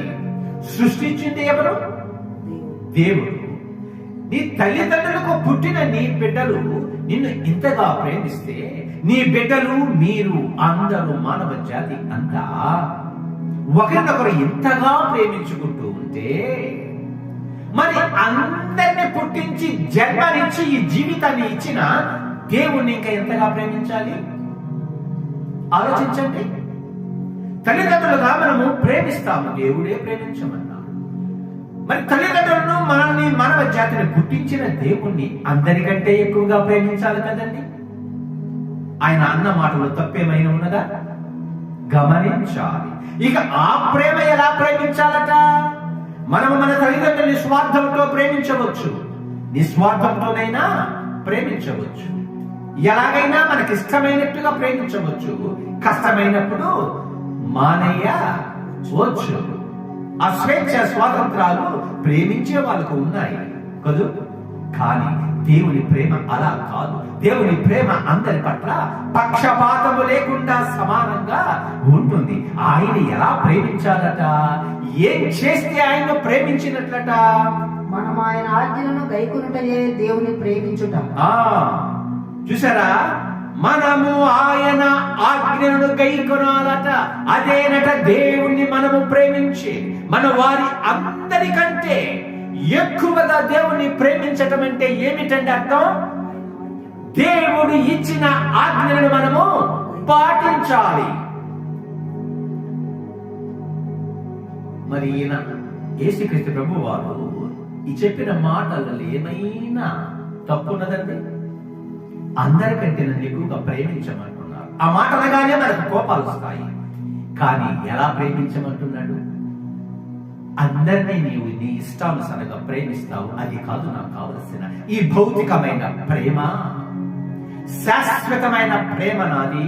సృష్టించింది ఎవరు? దేవుడు. నీ తల్లిదండ్రులకు పుట్టిన నీ బిడ్డలు నిన్ను ఇంతగా ప్రేమిస్తే, నీ బిడ్డలు మీరు అందరూ మానవ జాతి అంతా ఒకరినొకరు ఇంతగా ప్రేమించుకుంటూ ఉంటే, మరి అందరిని పుట్టించి జన్మనిచ్చి ఈ జీవితాన్ని ఇచ్చిన దేవుణ్ణి ఇంకా ఎంతగా ప్రేమించాలి? ఆలోచించండి. తల్లిదండ్రులుగా మనము ప్రేమిస్తాము, దేవుడే ప్రేమించమన్నాడు. మరి తల్లిదండ్రులను, మనల్ని, మానవ జాతిని పుట్టించిన దేవుణ్ణి అందరికంటే ఎక్కువగా ప్రేమించాలి కదండి. ఆయన అన్న మాటలో తప్పేమైనా ఉన్నదా? గమనించాలి. ఇక ఆ ప్రేమ ఎలా ప్రేమించాలట? మనము మన తల్లిదండ్రులని స్వార్థంతో ప్రేమించవచ్చు, నిస్వార్థంతోనైనా ప్రేమించవచ్చు, ఎలాగైనా మనకి ఇష్టమైనట్టుగా ప్రేమించవచ్చు, కష్టమైనప్పుడు మానేయవచ్చు. ఆ స్వేచ్ఛ స్వాతంత్రాలు ప్రేమించే వాళ్ళకు ఉన్నాయి కదూ. కానీ దేవుని ప్రేమ అలా కాదు. దేవుని ప్రేమ అందరి పట్ల పక్షపాతము లేకుండా సమానంగా ఉంటుంది. ఆయన ఎలా ప్రేమించాలట? ఏం చేస్తే ఆయన ప్రేమించినట్లట? మనం ఆయన ఆజ్ఞలను గైకొనుటయే దేవుని ప్రేమించుట. చూసారా, మనము ఆయన ఆజ్ఞలను గైకొనాలట. అదేనట దేవుణ్ణి మనము ప్రేమించి, మన వారి అందరికంటే ఎక్కువగా దేవుణ్ణి ప్రేమించటం అంటే ఏమిటండి అర్థం? దేవుడు ఇచ్చిన ఆజ్ఞలను మనము పాటించాలి. మరి ఈయన యేసుక్రీస్తు ప్రభు వారు ఈ చెప్పిన మాటలలో ఏమైనా తప్పున్నదండి? అందరికంటే నన్ను ఎక్కువగా ప్రేమించమంటున్నారు. ఆ మాట అనగానే మనకు కోపాలు వస్తాయి. కానీ ఎలా ప్రేమించమంటున్నాడు? అందరినీ నీవు నీ ఇష్టానుసారంగా ప్రేమిస్తావు, అది కాదు నాకు కావలసిన ఈ భౌతికమైన ప్రేమ. శాశ్వతమైన ప్రేమ నాది.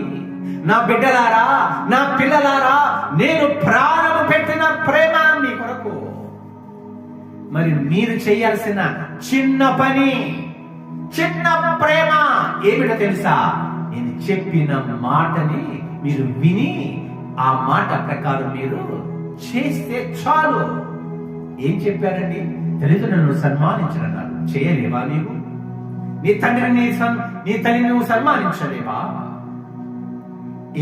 నా బిడ్డలారా, నా పిల్లలారా, నేను ప్రాణము పెట్టిన ప్రేమ మీ కొరకు. మరి మీరు చేయాల్సిన చిన్న పని, చిన్న ప్రేమ ఏమిటో తెలుసా? నేను చెప్పిన మాటని మీరు విని ఆ మాట ప్రకారం మీరు చేస్తే చాలు. ఏం చెప్పారండి? తల్లిదండ్రులను సన్మానించడన్నారు. చేయలేవా నీవు? నీ తండ్రిని, నీ తల్లిని నువ్వు సన్మానించలేవా?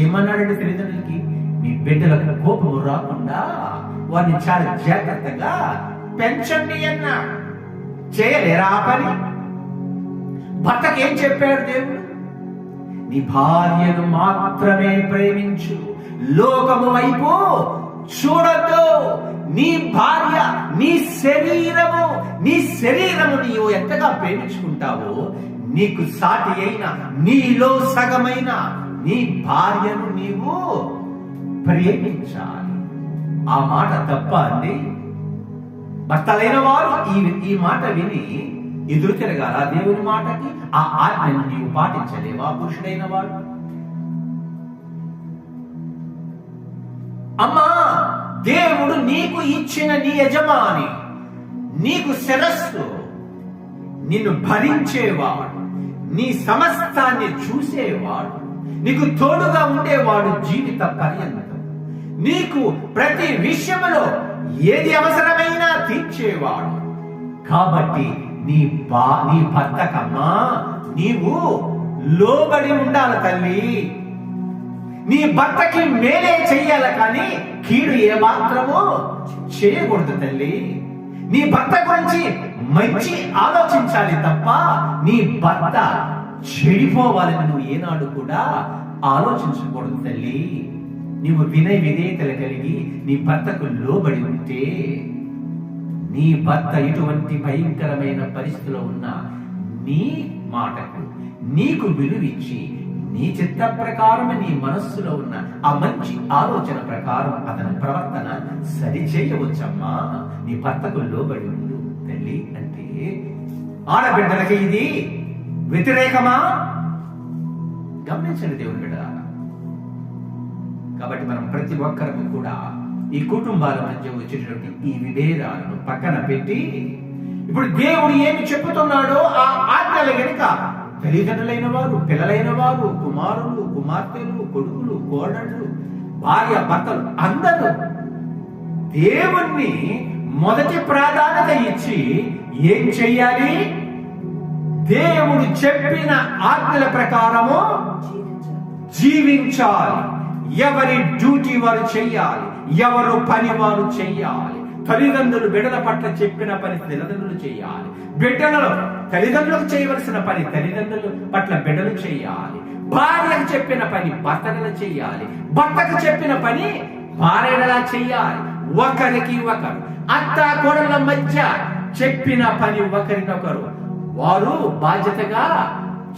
ఏమన్నాడంటే తల్లిదండ్రులకి, మీ బిడ్డలకు కోపము రాకుండా వారిని చాలా జాగ్రత్తగా పెంచండి అన్నాడు. చేయలేరా ఆ పని? భర్తకి ఏం చెప్పాడు దేవుడు? నీ భార్యను మాత్రమే ప్రేమించు, లోకము వైపు చూడద్దు. నీ భార్య నీ శరీరము నీవు ఎంతగా ప్రేమించుకుంటావో, నీకు సాటి అయిన, నీలో సగమైన నీ భార్యను నీవు ప్రేమించాలి. ఆ మాట తప్ప అండి? భర్తలైన వారు ఈ మాట విని ఎదురు తిరగాల దేవుని మాటకి? ఆ ఆజ్ఞను నీవు పాటించలేవా పురుషుడైన వాడు? అమ్మా, దేవుడు నీకు ఇచ్చిన నీ యజమాని, నీకు శిరస్సు, నిన్ను భరించేవాడు, నీ సమస్తాన్ని చూసేవాడు, నీకు తోడుగా ఉండేవాడు జీవిత పర్యంతం, నీకు ప్రతి విషయంలో ఏది అవసరమైనా తీర్చేవాడు. కాబట్టి నీ భర్తకమ్మా నీవు లోబడి ఉండాలి తల్లి. నీ భర్తకి మేలే చెయ్యాలి కానీ కీడు ఏమాత్రమో చేయకూడదు తల్లి. నీ భర్త గురించి మంచి ఆలోచించాలి తప్ప నీ భర్త చెడిపోవాలని నువ్వు ఏనాడు కూడా ఆలోచించకూడదు తల్లి. నీవు వినయ విధేయతలు కలిగి నీ భర్తకు లోబడి ఉంటే నీ భర్త ఎటువంటి భయంకరమైన పరిస్థితిలో ఉన్నా నీ మాటకు నీకు విలువిచ్చి నీ చిత్త ప్రకారం నీ మనస్సులో ఉన్న ఆ మంచి ఆలోచన ప్రకారం అతని ప్రవర్తన సరిచేయవచ్చమ్మా. నీ భర్తకు లోబడి ఉండు తల్లి. అంటే ఆడబిడ్డలకి ఇది వ్యతిరేకమా? గమనించండి దేవుని బిడ్డలారా. కాబట్టి మనం ప్రతి ఒక్కరము కూడా ఈ కుటుంబాల మధ్య వచ్చేటువంటి ఈ విభేదాలను పక్కన పెట్టి ఇప్పుడు దేవుడు ఏమి చెప్పుతున్నాడో ఆ ఆజ్ఞలు గనుక తల్లిదండ్రులైన వారు, పిల్లలైన వారు, కుమారులు, కుమార్తెలు, కొడుకులు, కోడళ్ళు, భార్య, భర్తలు అందరూ దేవుణ్ణి మొదటి ప్రాధాన్యత ఇచ్చి ఏం చెయ్యాలి? దేవుడు చెప్పిన ఆజ్ఞల ప్రకారము జీవించాలి. ఎవరి డ్యూటీ వారు చెయ్యాలి, ఎవరు పని వారు చెయ్యాలి. తల్లిదండ్రులు బిడ్డల పట్ల చెప్పిన పని తల్లిదండ్రులు చేయాలి. బిడ్డలు తల్లిదండ్రులకు చేయవలసిన పని తల్లిదండ్రుల పట్ల బిడ్డలు చేయాలి. భార్యకు చెప్పిన పని భర్తలు చేయాలి. భర్తకు చెప్పిన పని భార్యలా చెయ్యాలి. ఒకరికి ఒకరు అత్త కోడళ్ళ మధ్య చెప్పిన పని ఒకరినొకరు వారు బాధ్యతగా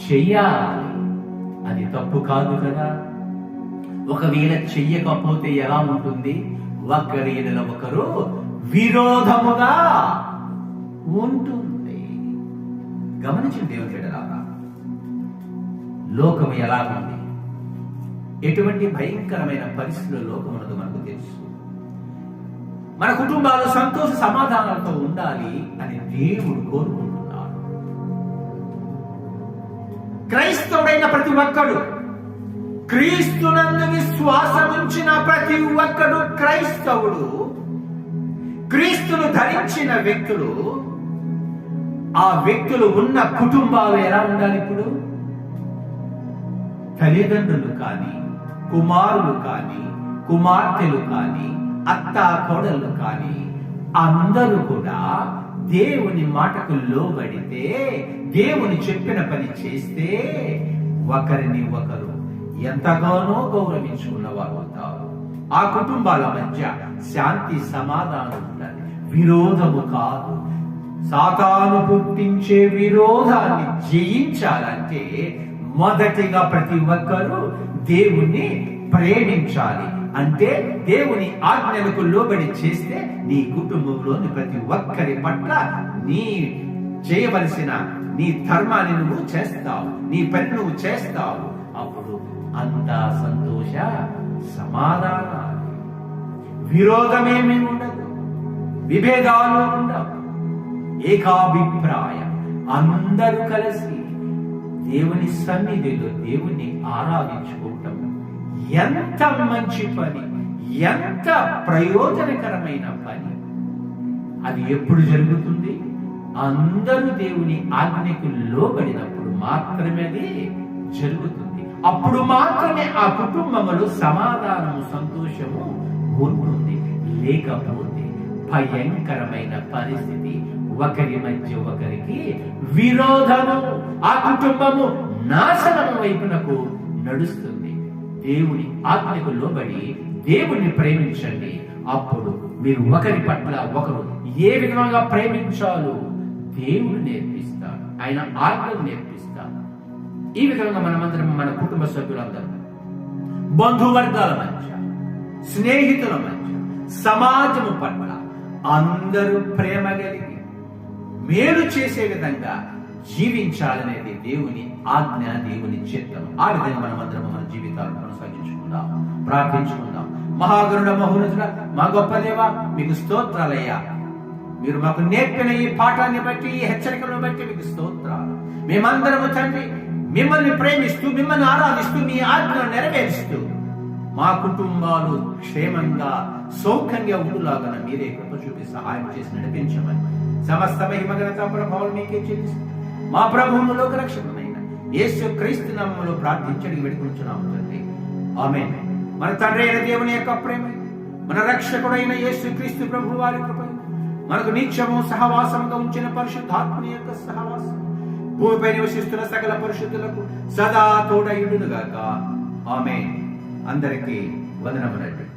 చెయ్యాలి. అది తప్పు కాదు కదా. ఒకవేళ చెయ్యకపోతే ఎలా ఉంటుంది? ఒకరి ఎడల ఒకరు విరోధముగా ఉంటుంది. గమనించండి దేవుని బిడ్డలారా, లోకము ఎలా ఉంది, ఎటువంటి భయంకరమైన పరిస్థితుల్లో లోకం ఉన్నదో మనకు తెలుసు. మన కుటుంబాలు సంతోష సమాధానాలతో ఉండాలి అని దేవుడు కోరుకుంటున్నాడు. క్రైస్తవుడైన ప్రతి ఒక్కడు, క్రీస్తునందు విశ్వాసం ఉంచిన ప్రతి ఒక్కడు క్రైస్తవుడు. క్రీస్తును ధరించిన వ్యక్తులు, ఆ వ్యక్తులు ఉన్న కుటుంబాలు ఎలా ఉండాలి? ఇప్పుడు తల్లిదండ్రులు కానీ, కుమారులు కానీ, కుమార్తెలు కానీ, అత్త కోడళ్ళు కానీ అందరూ కూడా దేవుని మాటకు లోబడితే, దేవుని చెప్పిన పని చేస్తే ఒకరిని ఒకరు ఎంతగానో గౌరవించుకున్న వారు అవుతారు. ఆ కుటుంబాల మధ్య శాంతి సమాధానం ఉండాలి, విరోధము కాదు. సాతాను పుట్టించే విరోధాన్ని జయించాలంటే మొదటిగా ప్రతి ఒక్కరూ దేవుణ్ణి ప్రేమించాలి. అంటే దేవుని ఆజ్ఞలకు లోబడి చేస్తే నీ కుటుంబంలోని ప్రతి ఒక్కరి పట్ల నీ చేయవలసిన నీ ధర్మాన్ని నువ్వు చేస్తావు, నీ పని నువ్వు చేస్తావు. అప్పుడు అంతా సంతోష సమాధానాలు, విరోధమేమీ ఉండదు, విభేదాలు ఉండవు, ఏకాభిప్రాయం. అందరూ కలిసి దేవుని సన్నిధిలో దేవుణ్ణి ఆరాధించుకోవటం ఎంత మంచి పని, ఎంత ప్రయోజనకరమైన పని. అది ఎప్పుడు జరుగుతుంది? అందరూ దేవుని ఆజ్ఞకు లోబడినప్పుడు మాత్రమే అది జరుగుతుంది. అప్పుడు మాత్రమే ఆ కుటుంబములో సమాధానము, సంతోషము ఉంటుంది. లేకపోతే భయంకరమైన పరిస్థితి, ఒకరి మధ్య ఒకరికి విరోధము, ఆ కుటుంబము నాశనము వైపునకు నడుస్తుంది. దేవుని ఆజ్ఞకు లోబడి దేవుణ్ణి ప్రేమించండి. అప్పుడు మీరు ఒకరి పట్ల ఒకరు ఏ విధంగా ప్రేమించాలో దేవుడు నేర్పిస్తాడు, ఆయన ఆజ్ఞలు నేర్పిస్తాడు. ఈ విధంగా మనమందరం, మన కుటుంబ సభ్యులందరూ, బంధువర్గాల మధ్య, స్నేహితుల మధ్య, సమాజము పట్ల అందరూ ప్రేమ కలిగి మేలు చేసే విధంగా జీవించాలనేది దేవుని ఆజ్ఞ, దేవుని చిత్తం. ఆ విధంగా మనమందరం మన జీవితాలను కొనసాగించుకుందాం, ప్రార్థించుకుందాం. మహాగరుడ, మహోన్నతుడ, మా గొప్ప దేవ, మీకు స్తోత్రాలయ్యా. మీరు మాకు నేర్పిన ఈ పాఠాన్ని బట్టి, ఈ హెచ్చరికలను బట్టి మీకు స్తోత్రాలు. మేమందరము తండ్రి మిమ్మల్ని ప్రేమిస్తూ, మిమ్మల్ని ఆరాధిస్తూ, మీ ఆజ్ఞను నెరవేరుస్తూ మా కుటుంబాలు క్షేమంగా సౌఖ్యంగా ఉండులాగా మీరే కృప చూపి సహాయం చేసి నడిపించమని సమస్త మహిమ ఘనత ప్రభావం మీకే చెల్లిస్తూ మా ప్రభువును లోక రక్షకుడైన యేసు క్రీస్తు నామములో ప్రార్థించడానికి వేడుకొనుచున్నాము తండ్రి. ఆమేన్. మన తండ్రి అయిన దేవుని యొక్క ప్రేమ, మన రక్షకుడైన యేసు క్రీస్తు ప్రభు వారి కృప, మనకు నిత్యము సహవాసంగా ఉంచిన పరిశుద్ధాత్మని యొక్క సహవాసం భూమిపై నివసిస్తున్న సకల పరిశుద్ధులకు సదా తోడయుడునుగాక. ఆమేన్. అందరికీ వందనములండి.